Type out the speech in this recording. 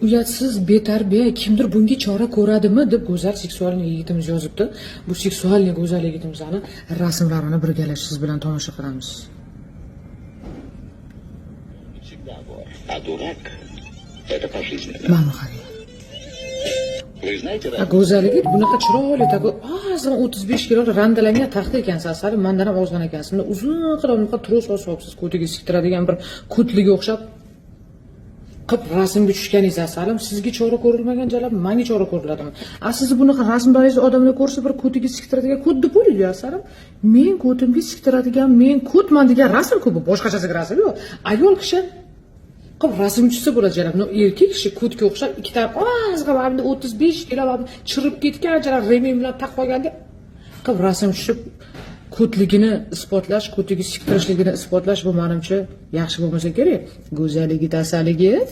uyatsiz betarbiya kimdir bunga chora ko'radimi deb go'zal seksualniy yigitimiz yozibdi. Bu seksualniy go'zal yigitimizni rasmlarini birgalashib siz bilan tomosha qilamiz. А дурак — это пожизненно. Mana qarang. Вы знаете, Go'zal yigit bunaqa chiroyli taku, ozgina 35 kilo randalangan taxta ekansiz, asali mandan ham ozgan ekansiz. Bunda uzun qilib bunaqa tros osibsiz, ko'tiga siktiradigan bir kutliga o'xshab qilib rasmga tushganingiz asalim sizga chora ko'rilmagan jalab menga chora ko'riladimi? Sizni bunaqa rasmdagi odamlar ko'rsa bir ko'tiga siktiradigan kut deb o'ylaydi asalim. Men ko'timga siktiradigan men kutman degan rasm-ku bu, boshqachasiga rasm yo'q. Ayol kishi qilib rasm tushsa bo'ladi jalab. Erkak kishi kutga o'xshab ikkita ozgina 35 kilo chirib ketgan jalab remen bilan taqib olganda qilib rasm tushib kutligini isbotlash, kutiga siktirishligini isbotlash bu menimcha yaxshi bo'lmasa kerak. Go'zalligi, tasalligit